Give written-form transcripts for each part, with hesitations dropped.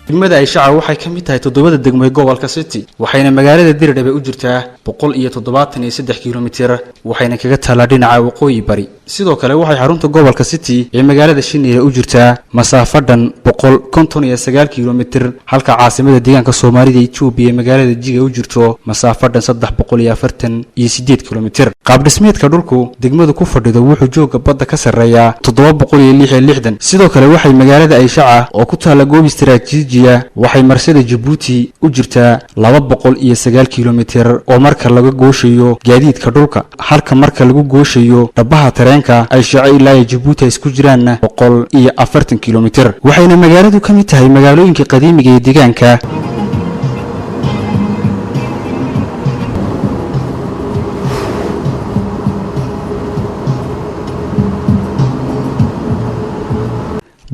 degmada ay shacab waxay ka mid tahay 7 degmo ee gobolka City waxayna magaalada Dirdhabe u jirtaa 173 kiiloomitir waxayna kaga taalaa dhinaca waqooyi bari sidoo kale waxay xarunta gobolka City ee magaalada Shineele u jirtaa masaafo dhan 159 kiiloomitir halka caasimada deegaanka Soomaalida Itoobiya ee magaalada Jiga u jirto masaafo dhan 348 kiiloomitir qaab dhismeedka dhulku degmadu ku fadhido wuxuu jooga badda ka sareeyaa 766 sidoo kale waxay magaalada ay shacab oo ku taala goob istiraatiiji waxay marsada Djibouti u jirtaa 209 kiiloomitir oo marka laga gooshayo gaadiidka dhulka halka marka lagu gooshayo dhabaha tareenka ay shacay ilaa Djibouti isku jiraan 140 kiiloomitir waxayna magaaladu ka mid tahay magaalooyinka qadiimiga ee deegaanka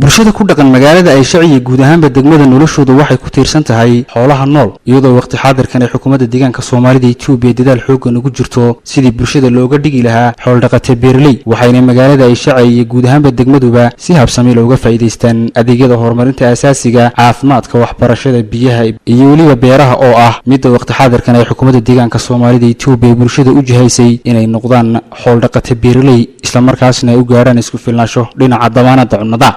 bulshada ku dhaqan magaalada ay shacay guud ahaanba degmada noloshoodu waxay ku tiirsan tahay xoolaha nool iyadoo waqti xaadirkan ay xukuumadda deegaanka Soomaalida Itoobiya dadaal xooggan ugu jirto sidii bulshada looga dhigi lahaa xoolo dhaqato beerley waxayna magaalada ay shacay guud ahaanba degmaduba si habsami looga faa'iideystaan adeegyada horumarinta aasaasiga caafimaadka waxbarashada biyaha iyo waliba beeraha oo ah mid waqti xaadirkan ay xukuumadda deegaanka Soomaalida Itoobiya bulshada u jihaysay inay noqdaan xoolo dhaqato beerley isla markaasna ay u gaaraan isku filnaansho dhinaca damaanadda cunnada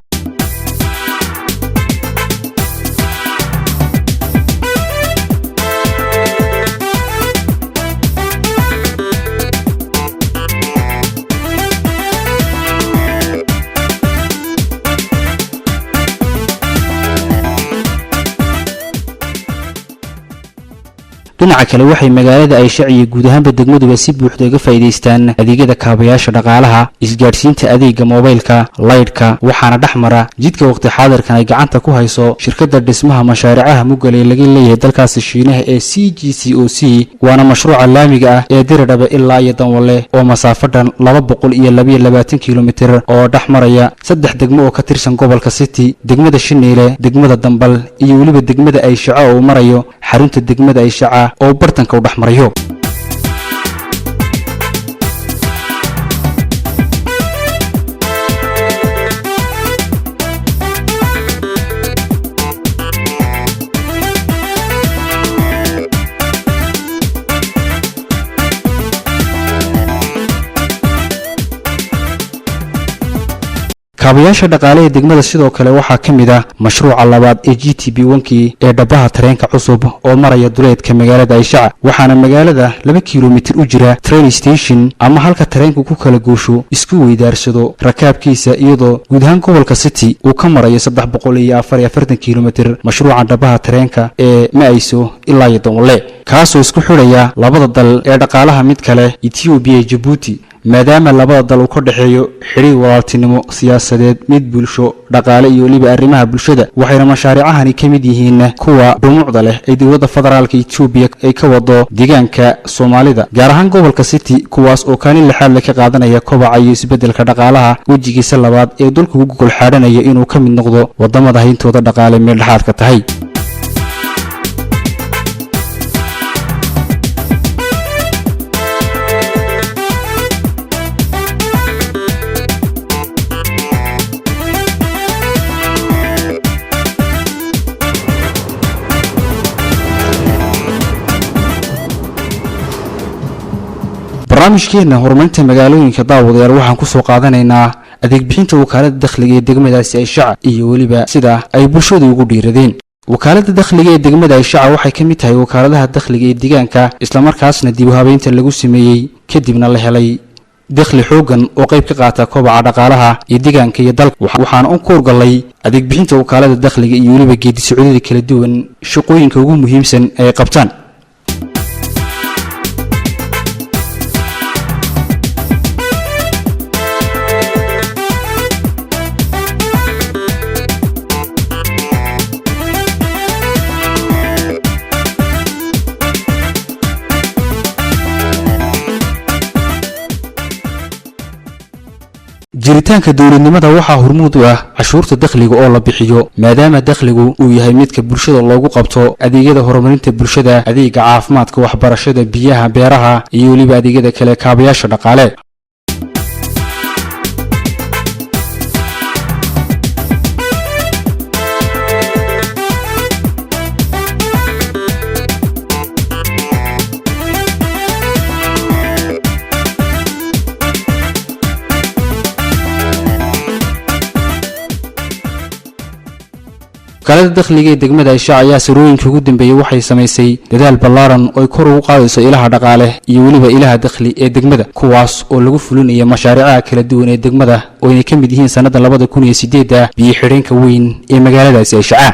dhinaca kale waxay magaalada ay shacay guud ahaanba degmaduba si buuxda uga faa'iideystaan adeegyada kaabayaasha dhaqaalaha isgaarsiinta adeega mobilka laydhka waxaana dhaxmara jidka waqti xaadirkan ay gacanta ku hayso shirkadda dhismaha mashaariicaha mugalay laga leeyahay dalkaas Shiinaha ee CGCOC waana mashruuca laamiga ah ee Dirdhabe ilaa iyo Danwale oo masaafo dhan 222 kiiloomitir oo dhaxmaraya 3 degmo oo ka tirsan gobolka City degmada Shineele degmada Dambal iyo waliba degmada ay shacay oo marayo xarunta degmada ay shacay oo bartanka u dhaxmarayo kaabayaasha dhaqaalaha degmada sidoo kale waxaa kamid ah mashruuca labaad ee GTB1kii ee dhabaha tareenka cusub oo maraya duleedka magaalada Aysha waxaana magaalada 2 kiiloomitir u jira train station ama halka tareenku ku kala goosho isku weydaarsado rakaabkiisa iyadoo guud ahaan gobolka City uu ka marayo 344 kiiloomitir mashruuca dhabaha tareenka ee Maayso ilaa iyo Danwale kaasoo isku xidhaya labada dal ee dhaqaalaha mid kale Itoobiya iyo Djibouti maadaama labada dal uu ka dhaxeeyo xiriir walaaltinimo siyaasadeed mid bulsho dhaqaale iyo waliba arrimaha bulshada waxayna mashaariicahani ka mid yihiin kuwa dhumucda leh ee dawladda federaalka Itoobiya ay ka wado deegaanka Soomaalida gaar ahaan gobolka City kuwaas oo kaalin lixaad ka qaadanaya kobaca iyo isbedelka dhaqaalaha wajigiisa labaad ee dalku ugu gol xaadanayo inuu ka mid noqdo wadamada hayntooda dhaqaale meel dhaxaad ka tahay barnaamijkeena horumarinta magaalooyinka daawadayaal waxaan ku soo qaadanaynaa adeeg bixinta wakaalada dakhliga ee degmadaasi ay shacab iyo waliba sida ay bulshadu ugu dhiiradeen wakaalada dakhliga ee degmada ay shacab waxay ka mid tahay wakaaladaha dakhliga ee deegaanka isla markaasna dib u habeynta lagu sameeyay kadibna la helay dakhli xoogan oo qayb ka qaata kobaca dhaqaalaha ee deegaanka iyo dalka waxaan u koorgalay adeeg bixinta wakaalada dakhliga iyo waliba geedi socodada kala duwan shaqooyinka ugu muhiimsan ee qabtaan jiritaanka dawladnimada waxaa hormuud u ah cashuurta dakhliga oo la bixiyo maadaama dakhligu uu yahay midka bulshada loogu qabto adeegyada horumarinta bulshada adeega caafimaadka waxbarashada biyaha beeraha iyo waliba adeegyada kale kaabayaasha dhaqaale wakaalada dakhliga ee degmada Aysha ayaa sarooyinka ugu dambeeyay waxay samaysay dadaal ballaaran oo ay kor ugu qaadayso ilaha dhaqaale iyo waliba ilaha dakhli ee degmada kuwaas oo lagu fulinayo mashaariicaha kala duwan ee degmada oo ay ka mid yihiin sanadda 2008 biyo xireenka weyn ee magaaladaasi Aysha.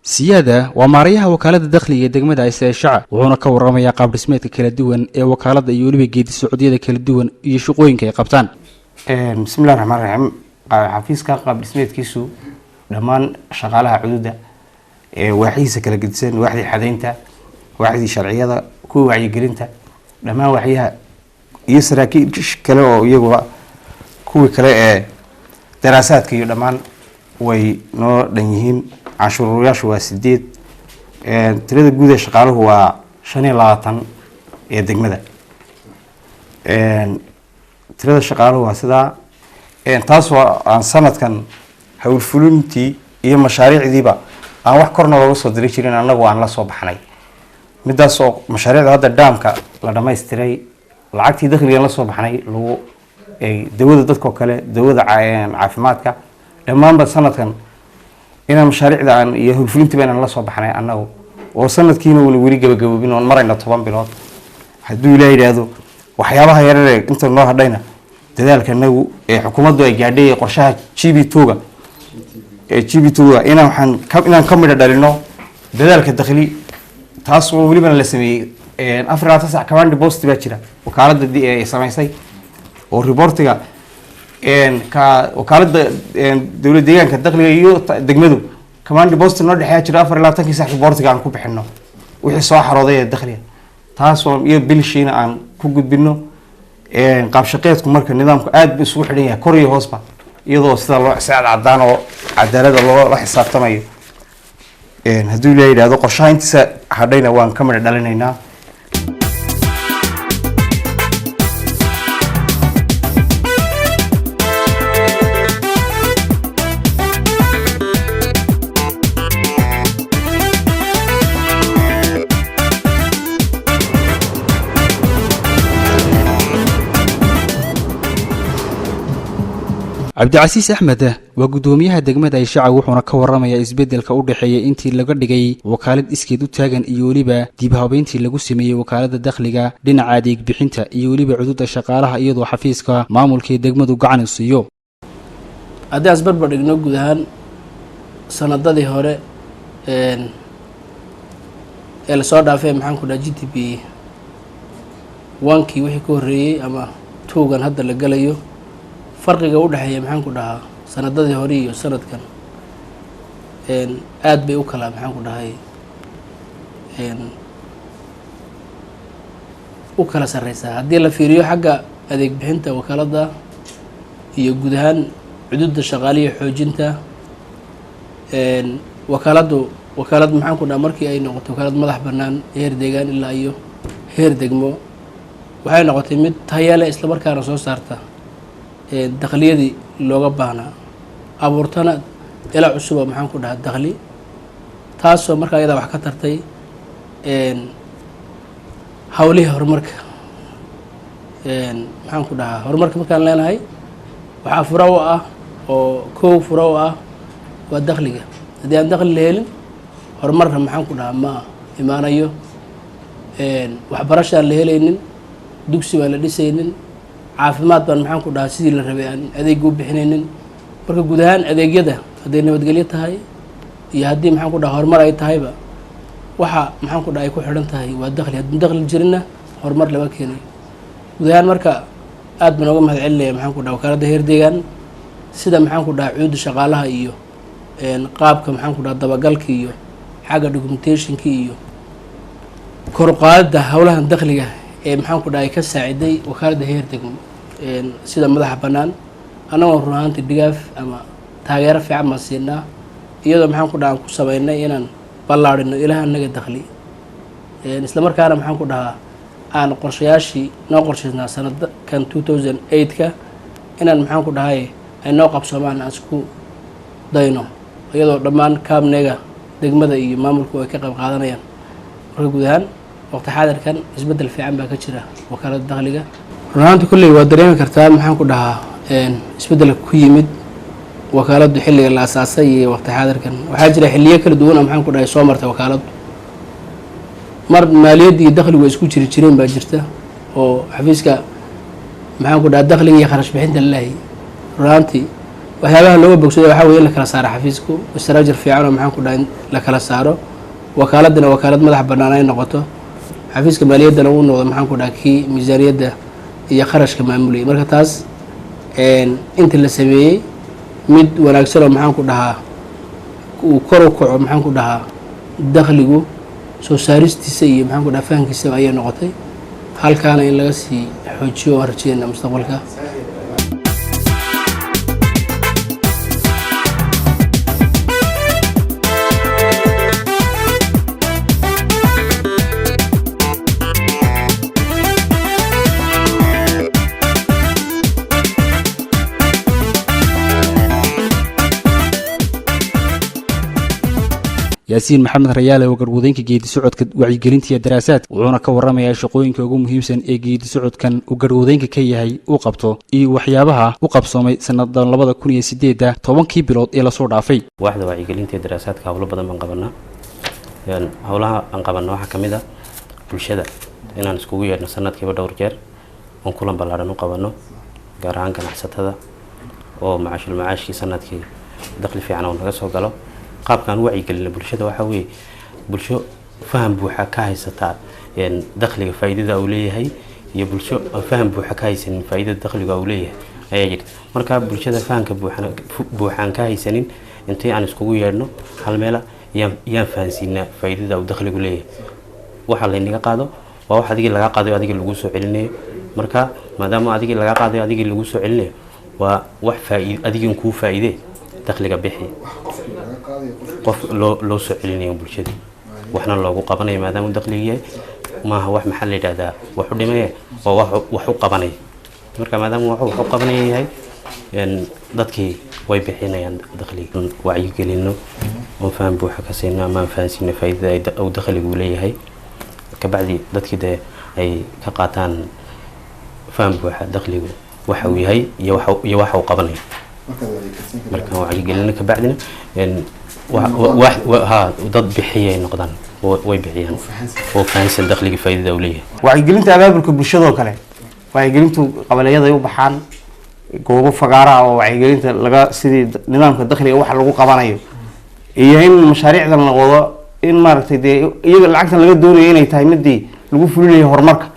سيادة وماريها وكالة الدخلية دقمة عيسى الشعب وهنا كورما يا قابل سميت كلا دوان وكالة يولي بجيد السعودية كلا دوان يشقوين كي قبطان. بسم الله الرحمن الرحيم. حفيز قابل سميت كيسو لمان شغالها عدودة واحد سكلا جدسان واحد حدينته واحد شرعية كو وعي جرينته لما وحيها يسرى كي كلا يجوا كو كلا دراسات كي لمان وينو دنيهين cashuurayaashu waa 8 tirada guud ee shaqaaluhu waa 25 ee degmada tirada shaqaaluhu waa sida taas waa aan sanadkan hawl fulintii iyo mashaariicdiiba aan wax korna looga soo diray jirin anagu aan la soo baxnay midaas oo mashaariicda hadda daamka la dhameystiray lacagtii dakhliga la soo baxnay lagu dawada dadka kale dawada caafimaadka dhammaanba sanadkan إنا مشاريع ده عن يهول فلنتي بين الله سبحانه أنه وصلت كينو ولي جبابين ونمرنا طبعا بلاد حدو إلى هذا وحيابها يرى أنت الله هدينا ذلك أنه حكومة ده جادية قرشها تشيبي توجا إنا نكمل دارينه ذلك الداخلي تاسو ولي من الاسمي أفراد تسع كمان دبوست بيتشرا وكالة دي سمايسي والريبورتيا وكالة دولة ديان كدخلية يو دقمدو كمان دبوست نور دحيا جرا أفر لا تنكي ساح البورتيا عن كوب حنو وحي صاح راضية الدخلية تاسو يو بيلشين عن كوجد بينو قاب شقيتكم مركز النظام قاعد بسوح ليه كوريا هوسبا يضو استاذ الله سعد عدان وعدالة الله راح يصاب تماي هدول لي هذا قرشين تسا هدينا وان كمل دلنا عبد العزيز أحمد وقدوميها دقمة عيشة وحنا كورما يا إسبدل كأودحية أنتي لقد جاي وكالة إسكيدو تاجن إيوليبا ديبها بنتي لقسمي وكالة الداخلية لنا عاديك بحنتا إيوليبا عدود الشقالها أيضا حفيزك معمول كي دقمة وقعن الصيو. هذا أسباب بدنا جذهان سنة ذي هراء الصعدة في محن كنا جي تي بي وانكي وحي كوري أما توجن هذا اللي قاليو فرق جودة هي محن كلها سنة ذي هوري وسنة كان آد بيوكلا محن كلها هي وكلا سريسة هدي اللي في ريو حاجة هذيك بحنته وكالة ده يجودهان عدود الشغالية حوجنته وكالة محن كلها مركي أي نقطة وكالة مدح برنان هير ديجان إلا أيو هير دجمو وهاي نقطة مد هيا إسلام مركي رسول سارته داخلية لوجا بهنا أبورتنا إلى عصبة محن كلها الداخلي تاسو مركا إذا وحكترتي حواليه هرمرك محن كلها هرمرك مكان لنا هاي وحفروة أو كو فروة والداخلية إذا الداخل الليل هرمرك محن كلها ما إيمانه يو وحبرش الليلين دكسي ولا ديسينين caafimaad baan maxaan ku dhahaa sidii la rabay aan adeeg u bixinaynin marka guud ahaan adeegyada haday nabadgelyo tahay iyo hadii maxaan ku dhahaa horumar ay tahayba waxa maxaan ku dhahay ku xidhan tahay waa dakhli hadii dakhli jirina horumar laba keenay guud ahaan marka aad baan uga mahad celinaya maxaan ku dhahaa wakaalada heer deegaan sida maxaan ku dhahaa cuud shaqaalaha iyo qaabka maxaan ku dhahaa dabagalka iyo xaga documentationka iyo kor u qaadida hawlaha dakhliga maxaan ku dhahay ka saaciday wakaalada heer degmo sida madaxa banaan anagoo runaantii dhigaaf ama taageero fiican ma siinaa iyadoo maxaan ku dhahaa ku sameynay inaan ballaarino ilaha anaga dakhli isla markaana maxaan ku dhahaa aan qorshayaashii noo qorshaysnaa sanadkan 2008ka inaan maxaan ku dhahay ay noo qabsoomaan aan isku dayno iyadoo dhammaan kaabnega degmada iyo maamulku ay ka qayb qaadanayaan. marka guud ahaan waqti xaadirkan isbeddel fiican baa ka jira wakaaladda dakhliga. run ahaantii kulley waa dareemi kartaa maxaan ku dhahaa isbeddelka ku yimid wakaaladdu xilliga la asaasay iyo waqti xaadirkan. waxaa jira xilliyo kala duwan oo maxaan ku dhahay soo martay wakaaladdu. mar maaliyadda iyo dakhligu ay isku jiri jireen baa jirta oo xafiiska maxaan ku dhahaa dakhliga iyo kharash bixinta lalahay. run ahaantii waxyaabaha looga bogsada waxaa weeye in la kala saaro xafiisku istaraajir fiican oo maxaan ku dhahay in la kala saaro wakaaladana wakaalad madax bannaan ay noqoto xafiiska maaliyaddana uu noqdo maxaan ku dhaha kii miisaaniyadda iyo kharashka maamulayay. marka taas inta la sameeyey mid wanaagsan oo maxaan ku dhahaa uu kor u kaco maxaan ku dhahaa dakhligu soo saaristiisa iyo maxaan ku dhahaa fahankiisa ayay noqotay. halkaana in laga sii xoojiyo waan rajeynaa mustaqbalka. yaasiin maxamed rayaale oo garwadeenka geedi socodka wacyigelinta iyo daraasaadka wuxuuna ka warramayaa shaqooyinka ugu muhiimsan ee geedi socodkan uu garwadeenka ka yahay uu qabto iyo waxyaabaha u qabsoomay sannadan 2008 tobankii bilood ee lasoo dhaafay. waaxda wacyigelinta iyo daraasaadka hawlo badan baan qabanaa. hawlaha aan qabanno waxaa ka mid ah bulshada inaan iskugu yeedhno sanadkiiba dhowr jeer oon kulan ballaaran u qabanno gaar ahaan ganacsatada oo macaashkii sanadkii dakhli fiican oo naga soo galo. qaabkaan wacyigelina bulshada waxaa weeye bulsho faham buuxa ka haysataa dakhliga faa'iidada uu leeyahay iyo bulsho faham buuxa ka haysanin faa'iidada dakhliga uu leeyahay ayaa jirta. marka bulshada fahamka buuxaan ka haysanin intii aan iskugu yeedhno hal meel yaan fahansiinaa faa'iidada uu dakhligu leeyahay. waxa laynaga qaado waa wax adigii laga qaadayo adigii lagu soo celinayo. marka maadaama adigii laga qaadayo adigii lagu soo celinayo waa wax adigii kuu faa'iide dakhliga bixi qof loo soo celinayo bulshada waxna loogu qabanayo maadaama dakhliga yahay maaha wax maxaa la yidhaahdaa wax u dhimaya waa wax u qabanaya. marka maadaama wax u qabanaya yahay dadkii way bixinayaan dakhliga. wacyigelino oo faham buuxa ka siino ama fahansiino faa'iidada uu dakhligu leeyahay kabacdi dadkii dee ay ka qaataan faham buuxa dakhligu waxa uu yahay iyo waxa uu qabanayo. marka wacyigelino kabacdina dad bixiyay noqdaan way bixiyaan oo fahansan dakhliga faa'iidada uu leeyahay. wacyigelinta abaabulka bulshada oo kale wacyigelintu qabaliyada ay u baxaan goobo fagaara oo wacyigelinta laga sidii nidaamka dakhliga waxa lagu qabanayo iyo in mashaariicdan la wado in maaragtay dee iyaga lacagtan laga doonayo inay tahay midii lagu fulinayo horumarka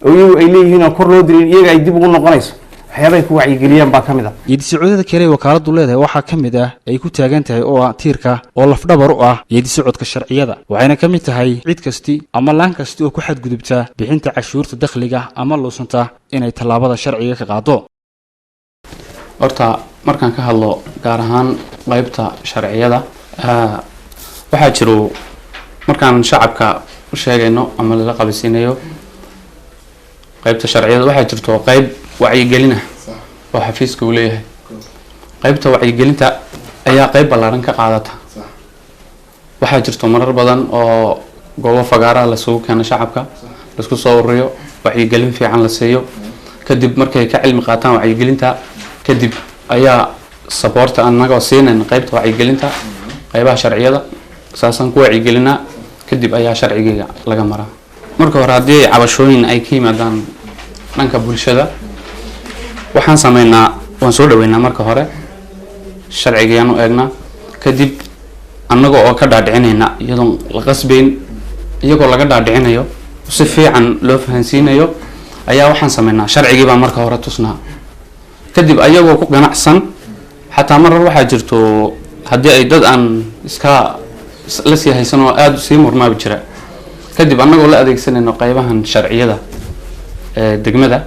oo iyagu ay leeyihiin oo kor loo dirin iyaga ay dib ugu noqonayso waxyaabay ku wacyigeliyaan baa ka mid ah. geedi socodada kale ee wakaaladdu leedahay waxaa ka mid ah ay ku taagan tahay oo ah tiirka oo lafdhabar u ah geedi socodka sharciyada waxayna ka mid tahay cid kasti ama laan kasti oo ku xadgudubta bixinta cashuurta dakhliga ama luusanta inay tallaabada sharciga ka qaado. horta markaan ka hadlo gaar ahaan qaybta sharciyada waxaa jiro markaan shacabka u sheegayno ama lala qabisiinayo qaybta sharciyada waxaa jirto qayb wacyigelina oo xafiiska uu leeyahay. qaybta wacyigelinta ayaa qayb ballaaran ka qaadata. waxaa jirto marar badan oo goobo fagaara la sugu keeno shacabka la isku soo ururiyo wacyigelin fiican la siiyo kadib markay ka cilmi qaataan wacyigelinta kadib ayaa support anagoo siinayna qaybta wacyigelinta qaybaha sharciyada saasan ku wacyigelinaa kadib ayaa sharciga laga maraa. marka hore haddii cabashooyin ay ka yimaadaan dhanka bulshada waxaan sameynaa waan soo dhaweynaa marka hore sharcigayaan u eegnaa kadib annaga oo ka dhaadhicinayna iyadoon la qasbayn iyagoo laga dhaadhicinayo si fiican loo fahansiinayo ayaa waxaan sameynaa sharcigii baan marka hore tusnaa kadib ayagoo ku ganacsan xataa marar waxaa jirto haddii ay dad aan iska la sii haysan oo aada sii murmaabi jira kadib annagoo la adeegsanayno qaybahan sharciyada ee degmada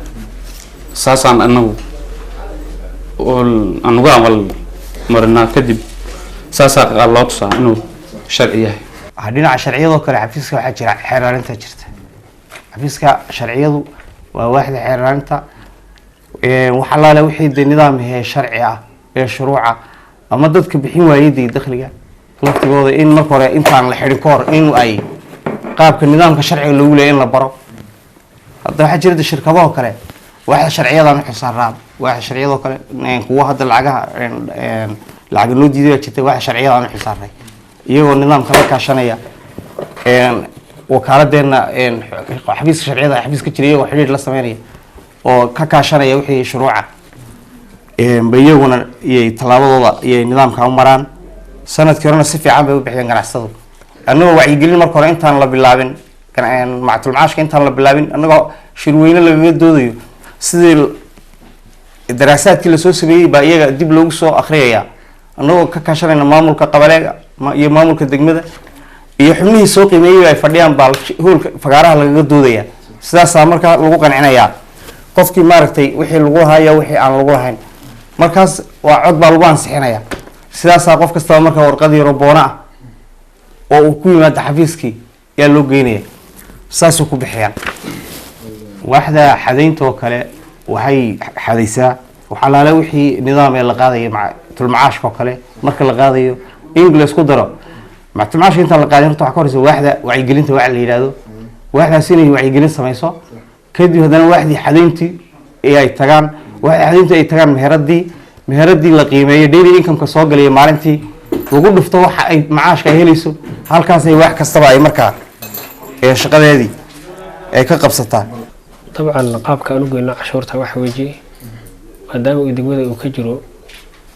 saasaan anagu anuga amal marinaa kadib saasaa loo tusaa inuu sharci yahay. dhinaca sharciyadoo kale xafiiska waxaa jira xeeraarinta jirta xafiiska sharciyadu waa waaxda xeeraarinta waxa laale wixii de nidaam he sharci ah ee shuruuca ama dadka bixin waayay dakhliga laftigooda in marka hore intaan la xirin ka hor in ay qaabka nidaamka sharciga loogu leeyahay in la baro hadda waxaa jirta shirkadaha kale waaxda sharciyada aan xusaaraan waaxda sharciyada kale kuwa hadda lacag loo diiday jirtay waaxda sharciyada aan xusaarnay iyagoo nidaamka la kaashanaya wakaaladeenna xafiiska sharciyada xafiiska jiray iyagoo xiriir la sameynaya oo ka kaashanaya wixii shuruuca bayaguna iyo talaabadooda iyo nidaamka u maraan sanadkii horena si fiican bay u bixiyeen ganacsatadu annagoo wacyigelin marka hore intaan la bilaabin mactul macaashka intaan la bilaabin annagoo shirweyne lagaga doodayo sidii daraasaadkii lasoo sameeyey baa iyaga dib loogu soo akhriyaya annagoo ka kaashanayna maamulka qabaleega iyo maamulka degmada iyo xubnihii soo qiimeeyay ay fadhiyaan baa hoolka fagaaraha lagaga doodaya sidaasaa markaa lagu qancinayaa qofkii maaragtay wixii lagu lahaaya wixii aan lagu lahayn markaas waa cod baa lagu ansixinaya sidaasaa qof kastaba markaa warqadii roboona ah oo uu ku yimaado xafiiskii yaa loo geynaya saasuu ku bixiyaan waaxda xadaynta oo kale waxay xadaysaa waxaa laale wixii nidaam ee la qaadayo tulmacaashka oo kale marka la qaadayo english ku daro tulmacaashka intaan la qaadin horta waxaa ka horeysa waaxda wacyigelinta waxa la yidhaahdo waaxdaas inay wacyigelin samayso kadib haddana waaxdii xadayntii ay tagaan waaxdii xadayntii ay tagaan meheradii la qiimeeyo daily income-ka soo galaya maalintii lagu dhufto waxa ay macaashka ay helayso halkaasay wax kastaba ay markaa shaqadeedii ay ka qabsataa طبعا qaabka aan u geyno cashuurta waxa weeye maadaama uu degmada uu ka jiro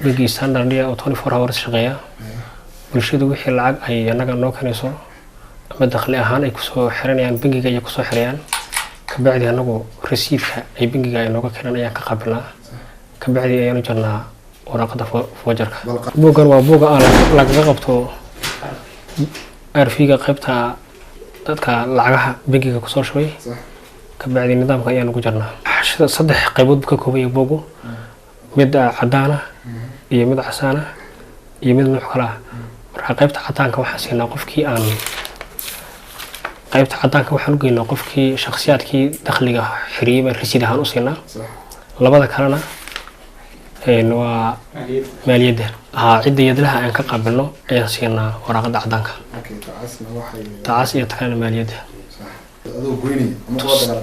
bigi standard oo 24 hours shaqeeya bulshadu wixii lacag ay anaga noo kanayso ama dakhli ahaan ay ku soo xiranayaan bangiga ay ku soo xirayaan ka bacdi anagu rasiidka ay bangiga ay nooga keenan ayaan ka qabilnaa ka bacdi ayaan u jarnaa warqada foojarka buugan waa buuga aan laga qabto arfiga qaybta dadka lacagaha bangiga ku soo shubay ka bacdi nidaamka ayaan ugu jarnaa saddex qaybood ka koobay buugu mid cadaan iyo mid casaan iyo mid nooc kala marka qaybta cadaanka waxaan siinaa qofkii aan qaybta cadaanka waxaan u geynaa qofkii shakhsiyaadkii dakhliga xiriyay baan rasiid ahaan u siinaa labada kalena waa maaliyadda cidda yadlaha aan ka qabilno ayaan siinaa waraqada cadaanka taas iyo takana maaliyadda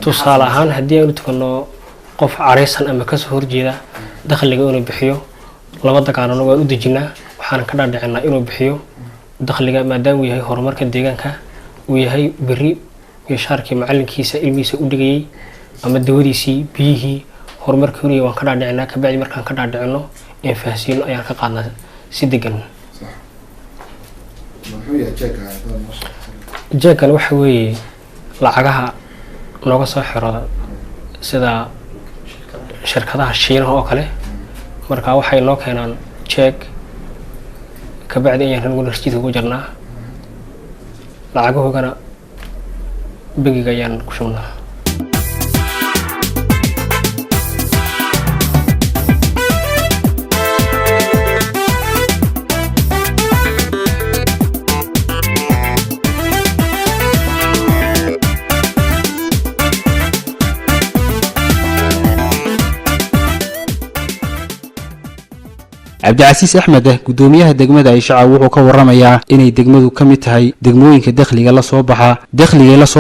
tusaale ahaan haddii aan u tukano qof careysan ama kasoo horjeeda dakhliga inuu bixiyo laba dagaanano waan u dejinaa waxaan ka dhaadhicinaa inuu bixiyo dakhliga maadaama uu yahay horumarka deegaanka uu yahay beri mishaarkii macalinkiisa ilmihiisa u dhigayay ama dawadiisii biyihii horumarka horiya waan ka dhaadhicinaa ka bacdi markaan ka dhaadhicino in faahsiino ayaan ka qaadnaa si degan jeekan waxa weeye lacagaha nooga soo xiro sida shirkadaha shiinaha oo kale marka waxay noo keenaan jeeg ka bacdi ayaan rangu rasiidka ugu jarnaa lacagahoogana bangiga ayaan ku shubnaa cabdicasiis axmed gudoomiyaha degmada Ayshaca wuxuu ka waramayaa inay degmadu ka mid tahay degmooyinka dakhliga la soo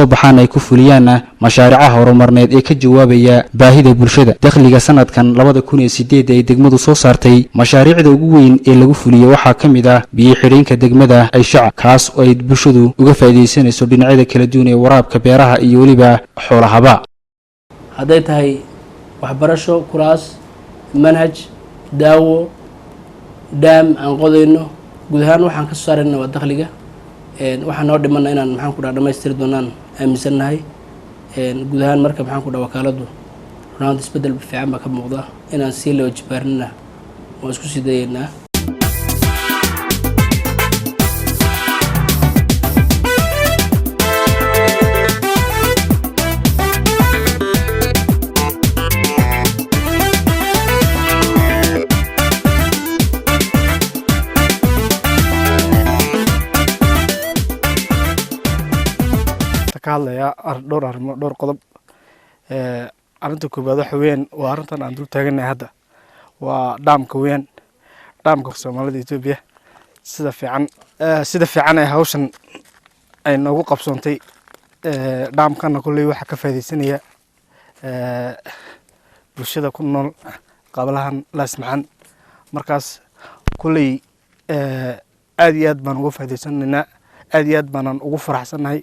baxaan ay ku fuliyaan mashaariicaha horumarneed ee ka jawaabaya baahida bulshada dakhliga sanadkan 2008 ay degmadu soo saartay mashaariicda ugu weyn ee lagu fuliyo waxaa ka mid ah biyo xidheenka degmada Ayshaca kaas oo ay bulshadu uga faa'iideysanayso dhinacyada kala duwan ee waraabka beeraha iyo waliba xoolahaba hadday tahay waxbarasho kuraas manhaj daawo daam aan qodayno guud ahaan waxaan ka soo saarayna waa dakhliga waxaan noo dhimana inaan maxaan ku dhaha dhamaystiri doonaan aaminsannahay guud ahaan marka maxaan ku dhaha wakaaladu runaaanta isbeddel fiican baa ka muuqda inaan sii loo jibaarnina waan isku sii dayeynaa ka hadlayaa dhowr arrimo dhowr qodob arrinta koobaad waxa weeyaan waa arrintan aan dul taaganahay hadda waa dhaamka weeyaan dhaamka Soomaalida Itoobiya sida fiican ay hawshan ay noogu qabsoontay dhaamkana kulay waxa ka faa'iideysanaya bulshada ku nool qablahan laasmacan markaas kulay aad iyo aad baan uga faa'iideysanaynaa aad iyo aad baan ugu faraxsanahay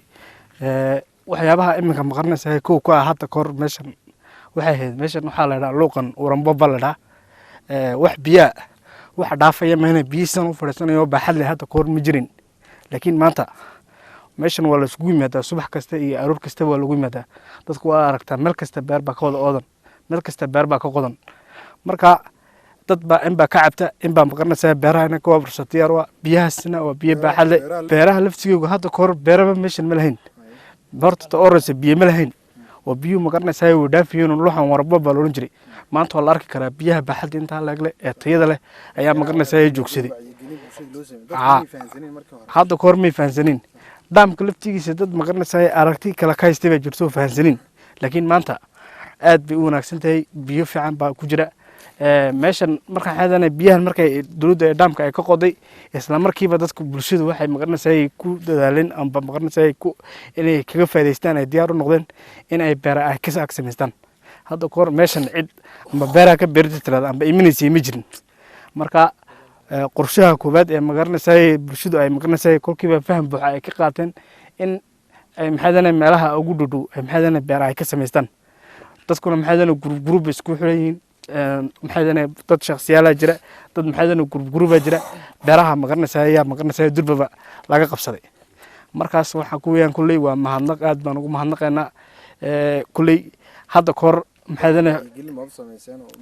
waxyaabaha iminka maqarnaysa ku hadda kor meeshan waxay ahayd meeshan waxaa la yidhaha luuqan uranbo baa la yidhaha wax biyaa waxa dhaafaya meena biyihiisan u fadhiisanayo baaxad leh hadda kor ma jirin laakiin maanta meeshan waa la isugu yimaadaa subax kasta iyo aroor kasta waa lagu yimaadaa dadku waa aragtaa meel kasta beer baa ka wada oodan meel kasta beer baa ka qodan marka dad baa in baa ka cabta in baa maqarnaysaa beerahana ka wabarsatiyaar waa biyahaasna waa biyo baaxad leh beeraha laftigooga hadda kor beeraba meeshan ma lahayn horta oraysa biyo ma lahayn oo biyo maqarnaysaa way dhaafiyeen luxan warbo baa loolan jiray maanta waa la arki karaa biyaha baaxad inta leegle ee tayada leh ayaa maqarnaysaa ay joogsaday hadda kor may fahansanin dhaamka laftigiisa dad maqarnaysaa aragti kala ka haystay baa jirto fahansanin laakiin maanta aad bay u wanaagsan tahay biyo fiican baa ku jira meeshan markaan xaadana biyahan markay dawladda dhaamka ay ka qoday isla markiiba dadku bulshadu waxay maqarnaysaa ku dadaaleen amba maqarnaysaa ku inay kaga faa'iideystaan ay diyaar u noqdeen in ay beera ay ka samaystaan hadda kor meeshan cid amba beeraha ka beerta tirada amba iminaysa ma jirin marka qorshaha koobaad ee maqarnaysaa bulshadu ay maqarnaysaa kolkiiba faham buuxa ay ka qaateen in ay maxaadana meelaha ugu dhudhow ay maxaadana beera ay ka samaystaan dadkuna maxaadana group isku xiran yihiin maxaadana dad shakhsiyaala jira dad maxaadana group jira beeraha maqarnaysaa durbaba laga qabsaday markaas waxa ku weeyaan kulay waa mahadnaq aad baan ugu mahadnaqaynaa kulay hadda kor maxaadana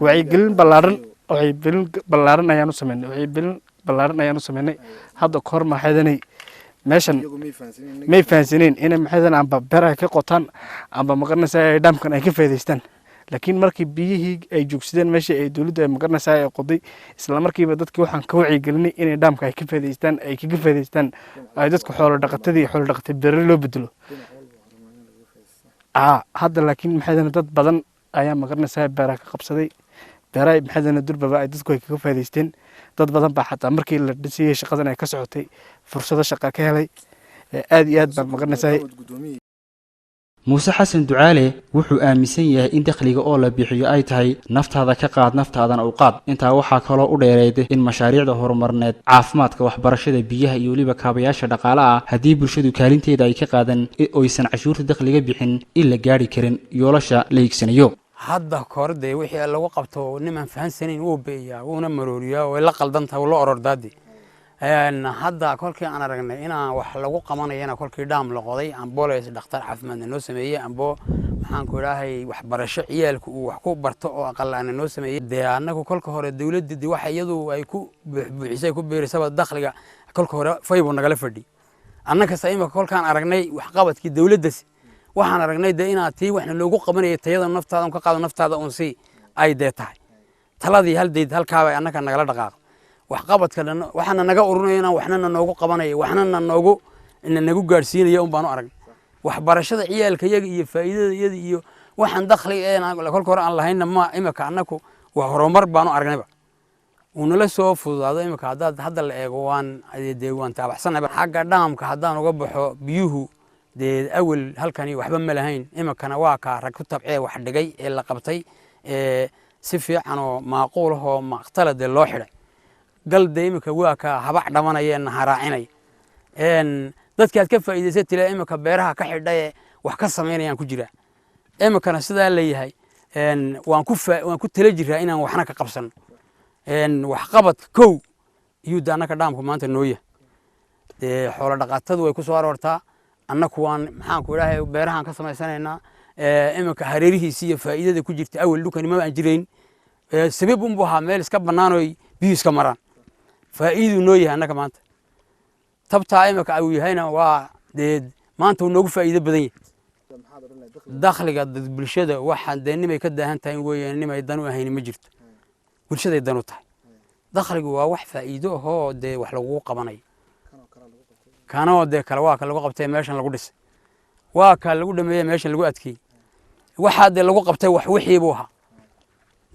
wacyigelin ballaaran ayaan u sameynay hadda kor maxaadana meeshan may fahansaneen inay maxaadana amba beeraha ka qotaan amba maqarnaysaa ay dhaamkan ay ka faa'iideystaan laakiin markii biyihii ay joogsadeen meesha ay dawladda ay maqarnaysaa ay qoday isla markiiba dadkii waxaan ka wacyigelinay inay dhaamka ay kaga faa'iideystaan ay dadku xoolo dhaqatay beeraley loo bedelo hadda laakiin maxaadana dad badan ayaa maqarnaysaa beeraha ka qabsaday beeraha maxaadana durbaba ay dadku ay kaga faa'iideysteen dad badan baa xataa markii la dhisayay shaqadan ay ka socotay fursado shaqa ka helay aad iyo aad baan maqarnaysaa muuse xasan ducaale wuxuu aaminsan yahay in dakhliga oo la bixiyo ay tahay naftaada ka qaad naftaadana u qaad intaa waxaa kaloo u dheereed in mashaariicda horumarneed caafimaadka waxbarashada biyaha iyo weliba kaabayaasha dhaqaalaha haddii bulshadu kaalinteeda ay ka qaadan oysan cashuurta dakhliga bixin in la gaari karin yoolasha la hiigsanayo hadda koordee wixii lagu qabto niman fahansanayn wuu beeyaa wuuna marooriyaa way la qaldantahay wuu la orordaadi hadda kolkii aan aragnay inaan wax lagu qabanayana kolkii dhaam la qoday amboleys dhakhtar caafimaadna noo sameeyey ambo maxaan ku idhaahay waxbarasho ciyaalku uu wax ku barto oo aqalaana noo sameeyey dee annagu kolka hore dawladda waxa iyadu ay ku buuxisay ku beerisaba dakhliga kolka hore faybu nagala fadhi annakasta imika kolkaan aragnay waxqabadkii dawladdas waxaan aragnay dee inaad tii waxna loogu qabanayay tayada naftaada ka qaado naftaada uun si ay dee tahay taladii haldeyd halkaabay annaka nagala dhaqaaqo waxqabadka waxaana naga urunayna waxnana noogu qabanaya waxnana nagu gaarsiinaya un baanu aragnay waxbarashada ciyaalka iyaga iyo faa'iidada iyada iyo waxaan dakhliga kolka hore aan lahayna ma imika annaku waa horumar baanu aragnayba unala soo fududaado imika hadda la eego waan taabaxsanayba xagga dhaamka haddaan uga baxo biyuhu dee awal halkani waxba ma lahayn imikana waa kaa rag ku tabcee wax dhigay ee la qabtay si fiican oo maaquul ah oo maqtala dee loo xidhay galda imika waa ka habac dhamanayeenna haraacinay dadkii aad ka faa'iidaysatay imika beeraha ka xidhay wax ka samaynayaan ku jira imikana sidaa leeyahay waan ku tala jiraa inaan waxna ka qabsano waxqabad kow iyuu de annaka dhaamku maanta nooya dee xoolo dhaqatadu way ku soo aroortaa annaku waan maxaan ku idhaahay beerahaan ka samaysanaynaa imika hareerihiisi iyo faa'iidada ku jirta awal dhulkani ma aan jirayn sabab unbu ahaa meel iska bannaanoy biyu iska maraan faa'iiduu noo yahay annaka maanta tabtaa imika uu yahayna waa dee maanta uu noogu faa'iido badan yahay dakhliga bulshada waxaan dee nimay ka daahan tahay weeyaan nimay dan u ahayn ma jirto bulshaday dan u tahay dakhligu waa wax faa'iido ahoo dee wax lagu qabanayo kanoo dee kale waa ka lagu qabtay meeshan lagu dhisay waa kaa lagu dhameeyey meesha lagu adkeeyey waxaa dee lagu qabtay wax wixii buu ahaa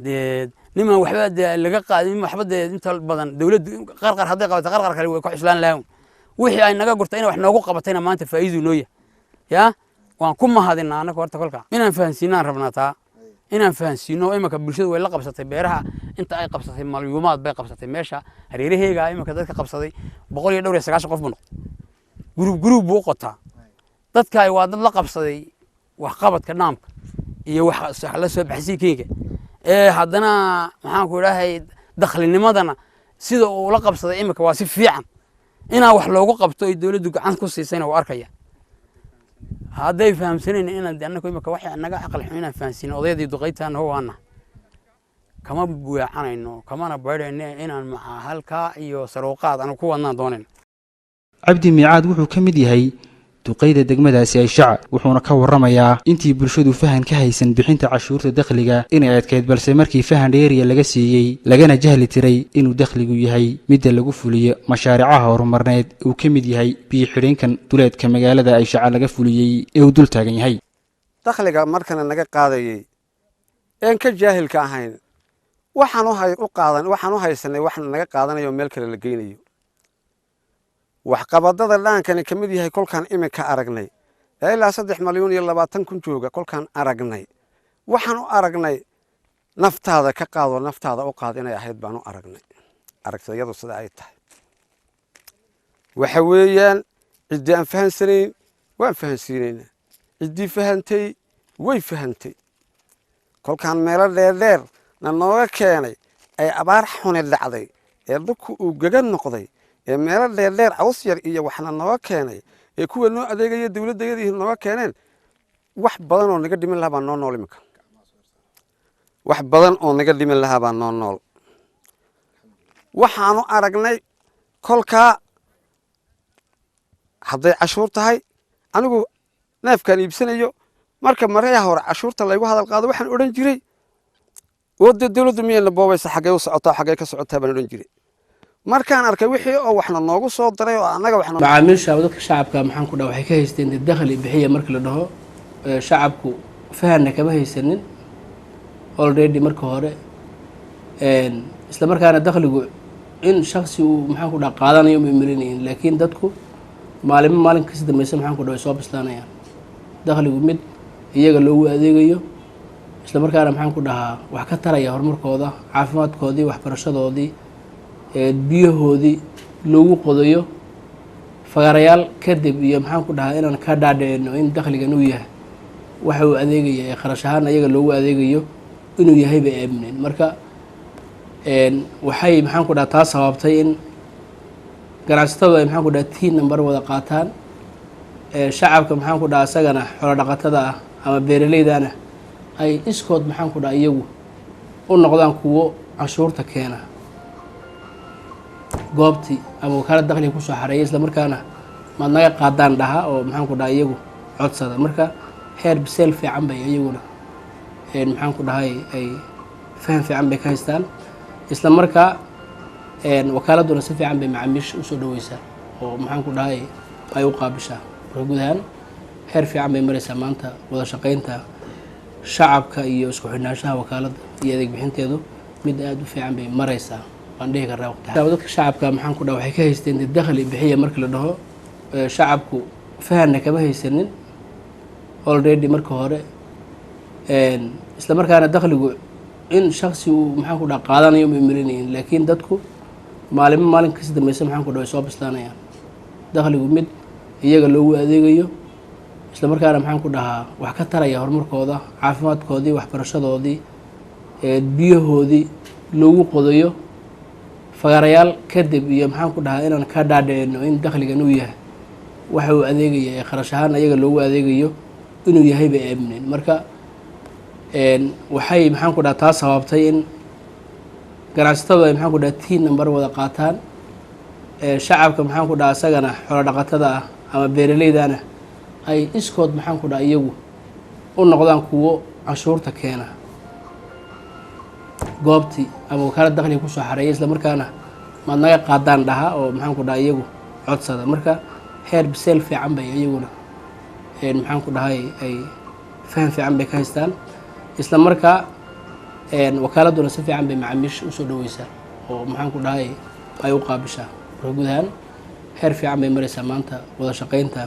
dee niman waxba dee laga qaadin waxba dee inta badan dawladdu qarqar hadday qabato qarqar kale way ku xuslaan lahayn wixii ay naga gurtay in wax noogu qabatayna maanta faa'iido noo yahay yaa waan ku mahadinaa anaga horta kolka inaan fahansiinaan rabnaa taa inaan fahansiino imika bulshadu way la qabsatay beeraha inta ay qabsatay malyuumaad bay qabsatay meesha hareeraheega imika dadka qabsaday 190 qof buu group buu qotaa dadka ay waa dad la qabsaday wax qabadka naamka iyo wax la soo baxsii keenka haddana maxaan ku ilaahay dakhliinimadana sida uu la qabsaday imika waa si fiican inaan wax loogu qabto ay dawladdu gacan ku siisayna waa arkaya hadday fahamsaneen inaan annagu imika waxa naga aqal xun inaan fahansiino odaydii duqaytaan waana kama buuyacanayno kamana baydhayno inaan maca halka iyo saruuqaad anu ku wadnaan doonayno cabdi miicaad wuxuu ka mid yahay duqeyda degmadaasi ay shaca wuxuuna ka warramayaa intii bulshadu fahan ka haysan bixinta cashuurta dakhliga inay adkeyd balse markii fahan dheeriya laga siiyey lagana jahli tiray inuu dakhligu yahay midda lagu fuliyo mashaariicaha horumarneed uu ka mid yahay biyo xidheenkan duleedka magaalada ay shaca laga fuliyey ee uu dul taagan yahay dakhliga markana naga qaadayay een ka jaahilka ahayn waxaan u haysanay wax naga qaadanayo meel kale la geynayo wax qabadada dhaankani kamid yahay kolkaan imika aragnay ilaa 3 milyan iyo 20 kun jooga kolkaan aragnay waxaan u aragnay naftaada ka qaado naftaada u qaad inay ahayd baan u aragnay aragtiyadu sida ay tahay waxa weeyaan cidii aan fahansanayn waan fahansiinayna cidii fahantay way fahantay kolkaan meelo dheer nooga keenay ay abaar xun dhacday ee dadku uu gaga noqday ee meelo dheer caws yar iyo waxna nooga keenay ee kuwa noo adeegaya dawladdeedii nooga keeneen wax badan oo naga dhimin lahaa baan noo nool imika wax badan oo naga dhimin lahaa baan noo nool waxaanu aragnay kolka hadday cashuur tahay anigu neefkan iibsanayo marka mareeyaha hore cashuurta laygu hadal qaado waxaan odhan jiray wadda dawladdu miyayna boobaysa xaggee u socotaa xaggee ka socotaa baan odhan jiray markaan arkay wixii oo waxna noogu soo daray oo annaga waxna macaamiisha dadka shacabka maxaan ku dhahay waxay ka haysteen dakhli bixiya marka la dhaho shacabku fahanna kama haysanin already marka hore isla markaana dakhligu in shakhsi uu maxaan ku dhahay qaadanayo ma imarinayeen laakiin dadku maalin kasi dambaysa maxaan ku dhahay soo bislaanayaan dakhligu mid iyaga loogu adeegayo isla markaana maxaan ku dhahaa wax ka taraya horumarkooda caafimaadkoodii waxbarashadoodii biyahoodii loogu qodayo fagarayaal kadib iyo maxaan ku dhahaa inaan ka dhaadhicino in dakhligan uu yahay waxa uu adeegaya ee kharash ahaan ayaga loogu adeegayo inuu yahay bay aamineen marka waxay maxaan ku dhaha taa sababtay in ganacsatadu ay maxaan ku dhaha tii nambar wada qaataan shacabka maxaan ku dhaha isagana xoolo dhaqatada ah ama beeraleydana ay iskood maxaan ku dhaha iyagu u noqdaan kuwo canshuurta keena goobtii ama wakaalad dakhliga kusoo xareeyay isla markaana maad naga qaadaan dhaha oo maxaan ku dhaha iyagu codsada marka heer biseel fiican bay iyaguna maxaan ku dhahay ay faham fiican bay ka haystaan isla markaa wakaaladuna si fiican bay macaamiisha usoo dhaweysaa oo maxaan ku dhahay ay u qaabishaa marka guud ahaan heer fiican bay maraysaa maanta wada shaqaynta shacabka iyo isku xidhnaanshaha wakaaladda iyo adeeg bixinteedu mid aada u fiican bay maraysaa waan dhihi karnaa dadka shacabka maxaan ku dhaha waxay ka haysteen dakhli bixiya marka la dhaho shacabku fahanna kama haysanin already marka hore isla markaana dakhligu in shakhsi uu maxaan ku dhaha qaadanayo ma imarinayeen laakiin dadku maalin kasi dambaysa maxaan ku dhahay soo bislaanayaan dakhligu mid iyaga loogu adeegayo isla markaana maxaan ku dhahaa wax ka taraya horumarkooda caafimaadkoodii waxbarashadoodii biyahoodii loogu qodayo fagarayaal kadib iyo maxaan ku dhahaa inaan ka dhaadhicino in dakhligan uu yahay waxa uu adeegaya ee kharash ahaan ayaga loogu adeegayo inuu yahay bay aamineen marka waxay maxaan ku dhaha taa sababtay in ganacsatadu ay maxaan ku dhaha tii nambar wada qaataan shacabka maxaan ku dhaha isagana xoolo dhaqatada ah ama beeraleydana ay iskood maxaan ku dhaha iyagu u noqdaan kuwo canshuurta keena goobtii ama wakaalad dakhliga kusoo xareeyay isla markaana maad naga qaadaan dhaha oo maxaan ku dhaha iyagu codsada marka heer biseel fiican bay iyaguna maxaan ku dhahay ay faham fiican bay ka haystaan isla markaa wakaaladuna si fiican bay macaamiisha usoo dhaweysaa oo maxaan ku dhahay ay u qaabishaa marka guud ahaan heer fiican bay maraysaa maanta wada shaqaynta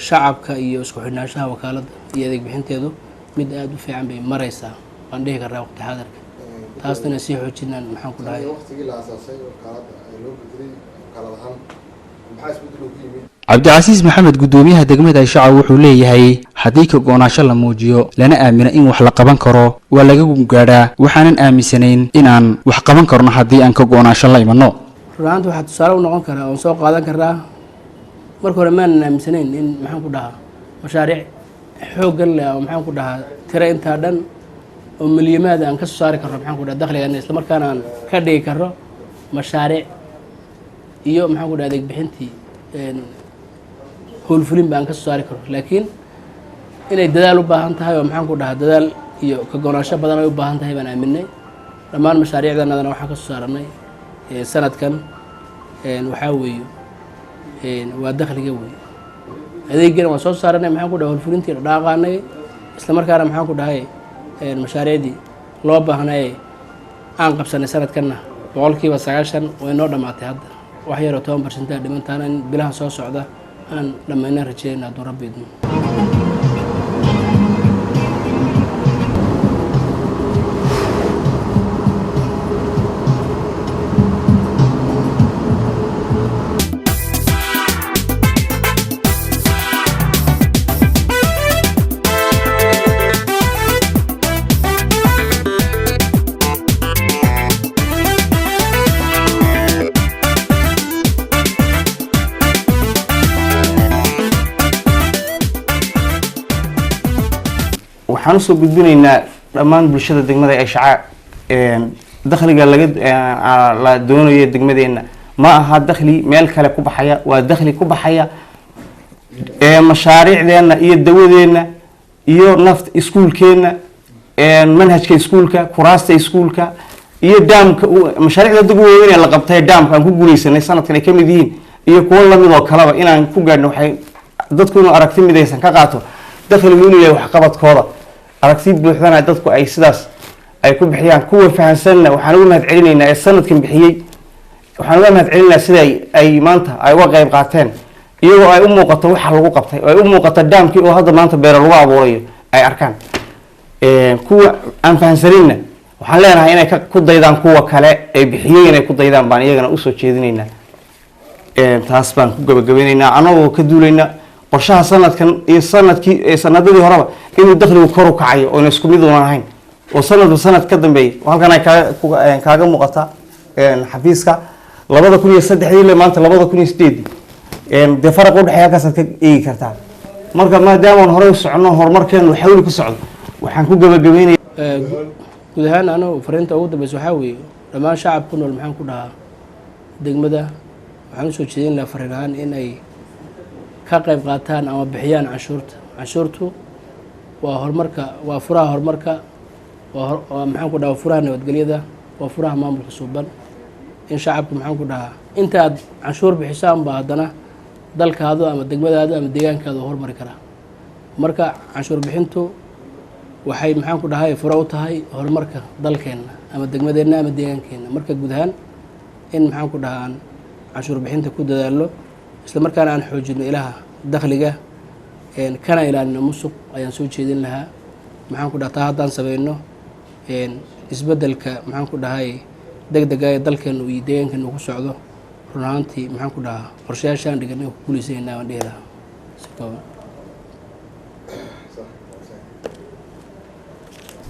shacabka iyo isku xidhnaanshaha wakaaladda iyo adeeg bixinteedu mid aada u fiican bay maraysaa waan dhihi karnaa waqti xaadirka taasna inay sii xoojinaan maxaan ku dhahay cabdicasiis maxamed guddoomiyaha degmada Ayshaca wuxuu leeyahay haddii ka go'naansho la muujiyo lana aamino in wax la qaban karo waa laga gaadhaa waxaanan aaminsanayn inaan wax qaban karno haddii aan ka go'naansho la imano runaanta waxaa tusaale u noqon karaa oon soo qaadan karnaa marka hore maanan aaminsanayn in maxaan ku dhahaa mashaariic xooggan leh oo maxaan ku dhahaa tiro intaa dhan oo milyamaad aan ka soo saari karno maxaan ku dhahaa dakhligan isla markaana aan ka dhigi karno mashaariic iyo maxaan ku dhahaa adeeg bixintii howlfulin baan ka soo saari karo laakiin inay dadaal u baahan tahay oo maxaan ku dhahaa dadaal iyo ka go'naansho badan ay u baahan tahay baan aaminay dhammaan mashaariicdanadana waxaan ka soo saaranay sanadkan waxaa weeye waa dakhliga weeye adeegana waan soo saaranay maxaan ku dhahay howlfulintii dhaqaaqaanay isla markaana maxaan ku dhahay mashaariicdii loo baahnay aan qabsanay sanadkanna 90% way noo dhamaatay hadda wax yar oo 10% dhimantaana in bilaha soo socda aan dhammaynaan rajeynaa hadduu rabbi idmo waxaan usoo gudbinaynaa dhammaan bulshada degmada Ayshaca dakhliga la doonayo degmadeena ma aha dakhli meel kale ku baxaya waa dakhli ku baxaya mashaariicdeena iyo dawadeena iyo naft iskuulkeena manhajka iskuulka kuraasta iskuulka iyo daamka mashaariicda dad weyn ee la qabtay daamka aan ku guuleysanay sanadkan ay kamid yihiin iyo kuwa lamid oo kalaba inaan ku gaadhno waxay dadku inuu aragti midaysan ka qaato dakhligu inuu yahay wax qabadkooda aragti buuxdana dadku ay sidaas ay ku bixiyaan kuwa fahansanna waxaan uga mahad celinaynaa ee sanadkan bixiyay waxaan uga mahad celinaynaa sida ay maanta ay uga qayb qaateen iyagoo ay u muuqato waxa lagu qabtay oo ay u muuqato daamkii oo hadda maanta beero lagu abuurayo ay arkaan kuwa aan fahansanayna waxaan leenahay inay ku daydaan kuwa kale ay bixiyeen inay ku daydaan baan iyagana u soo jeedinaynaa taas baan ku gabagabeynaynaa anagoo ka duulaynaa qorshaha sanadkan iyo sanadadii horeba inuu dakhligu kor u kacayo oo isku mid una ahayn oo sanadba sanad ka dambeeyay halkan ay kaaga muuqata xafiiska 2003 ilaa maanta 2008 de faraq u dhaxeeya halkaas ka eegi kartaa marka maadaama aan hore u socono horumarkeenu xawli ku socdo waxaan ku gabagabeynayaa guud ahaan anigu fariinta ugu dambeysa waxaa weeye dhammaan shacabka ku nool maxaan ku dhahaa degmada waxaan usoo jeedin lahaa fariin ahaan in ay ka qayb qaataan ama bixiyaan canshuurtu waa horumarka waa furaha horumarka waa maxaan ku dhahaa furaha nabadgelyada waa furaha maamulka suuban in shacabku maxaan ku dhahaa inta aad canshuur bixisaan baa haddana dalkaadu ama degmadaadu ama deegaankaadu horumari karaa marka canshuur bixintu waxay maxaan ku dhahay fura u tahay horumarka dalkeenna ama degmadeenna ama deegaankeenna marka guud ahaan in maxaan ku dhahaa aan canshuur bixinta ku dadaallo isla markaana aan xoojino ilaha dakhliga kana ilaalino musuq ayaan soo jeedin lahaa maxaan ku dhahaa taa haddaan sameyno isbeddelka maxaan ku dhahay degdega ee dalkeenu iyo deegaankeenu ku socdo run ahaantii maxaan ku dhahaa qorshayaashaan dhiganay ku guulaysanayna waan dhihi lahaa si kooban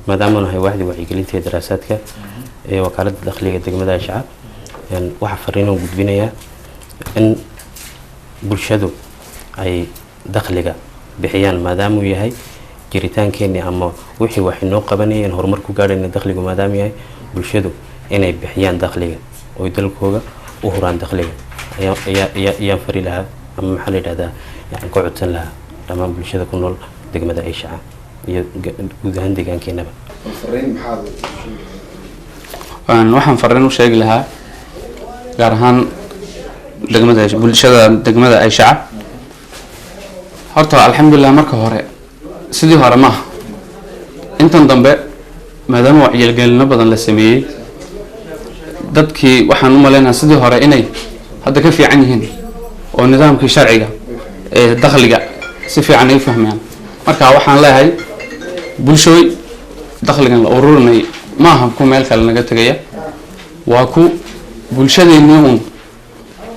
maadaama nahay waaxda wacyigelinta iyo daraasaadka ee wakaaladda dakhliga degmada Ayshaca waxaa fariin u gudbinayaa in bulshadu ay dakhliga bixiyaan maadaama uu yahay jiritaankeeni ama wixii wax inoo qabanayeen horumar ku gaadhayna dakhligu maadaama yahay bulshadu inay bixiyaan dakhliga oo dalkooda u huraan dakhliga ayaan fari lahaa ama maxaa la yidhahdaa yani ka codsan lahaa dhammaan bulshada ku nool degmada Ayshaca iyo guud ahaan deegaankeenaba waxaan fariin u sheegi lahaa gaar ahaan bulshada degmada Ayshaca horta alxamdulilah marka hore sidii hore maaha intan dambe maadaama wacyigelino badan la sameeyey dadkii waxaan u maleynayaa sidii hore inay hadda ka fiican yihiin oo nidaamkii sharciga ee dakhliga si fiican ay fahmayaan marka waxaan leeyahay bulshooy dakhligan la ururinay maaha ku meel kale naga tegaya waa ku bulshadeennii uun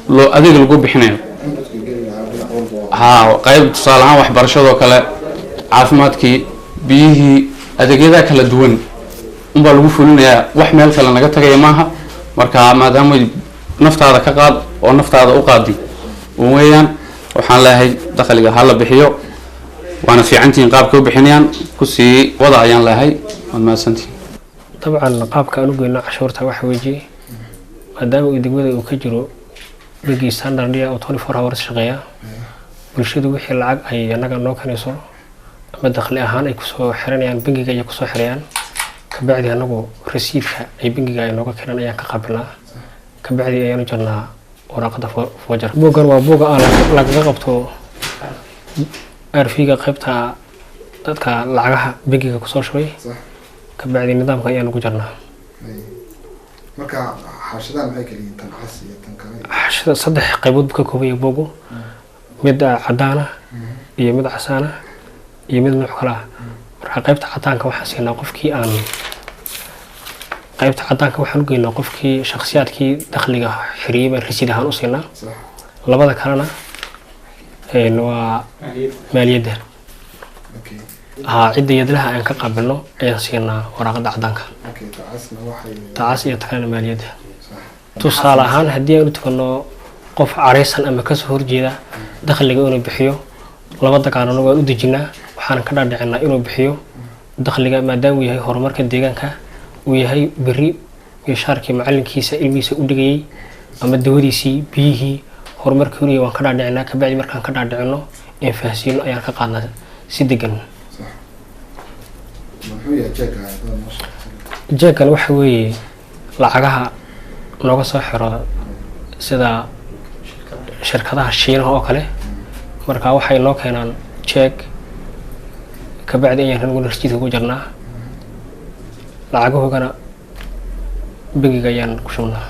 loo adeeg lagu bixinayo qayb tusaale ahaan waxbarashadoo kale caafimaadkii biyihii adeegyada kala duwan unbaa lagu fulinayaa wax meel kale naga tagaya maaha marka maadaama naftaada ka qaad oo naftaada u qaadi weeyaan waxaan leeyahay dakhliga ha la bixiyo waana fiicantihiin qaabka u bixinayaan kusii wada ayaan leeyahay waad mahadsantihiin dabcan qaabka aan u geyno cashuurta waxa weeye maadaama uu degmada uu ka jiro bangii standardia oo 24 hours shaqeeya bulshadu wixii lacag ay anaga noo kanayso ama dakhli ahaan ay kusoo xiranayaan bangiga ay kusoo xirayaan kabacdi anagu rasiidka ay bangiga ay nooga keenan ayaan ka qabilnaa kabacdi ayaanu jirnaa waraaqada foojar boogan waa booga aan lagaga qabto arfiga qaybta dadka lacagaha bangiga kusoo shubay kabacdi nidaamka ayaanu ku jirnaa marka xashada maxay kala yihiin tan cas iyo tan kale xashada saddex qaybood ka koobaya boogu mid cadaan ah iyo mid casaan ah iyo mid nooc kale ah marka qaybta cadaanka waxaan siinaa qofkii aan qaybta cadaanka waxaan u geynaa qofkii shakhsiyaadkii dakhliga xiriyay baan rasiid ahaan u siinaa labada kalena waa maaliyadda cidda yadlaha aan ka qabilno ayaan siinaa waraaqada cadaanka taas iyo takalena maaliyadda tusaale ahaan haddii aan u tukano qof careysan ama kasoo horjeeda dakhliga inuu bixiyo labada qaanano waan u dejinaa waxaan ka dhaadhicinaa inuu bixiyo dakhliga maadaama uu yahay horumarka deegaanka uu yahay beri mishaarkii macalinkiisa ilmihiisa u dhigayay ama dawadiisii biyihii horumarkii horiya waan ka dhaadhicinaa kabacdi markaan ka dhaadhicino in faahsiino ayaan ka qaadnaa si degan jeegan waxa weeye lacagaha nooga soo xiro sida shirkadaha shiinaha oo kale marka waxay noo keenaan jeeg kabacdi ayaan anaguna rasiidka ku jirnaa lacagahoogana bangiga ayaan ku shubnaa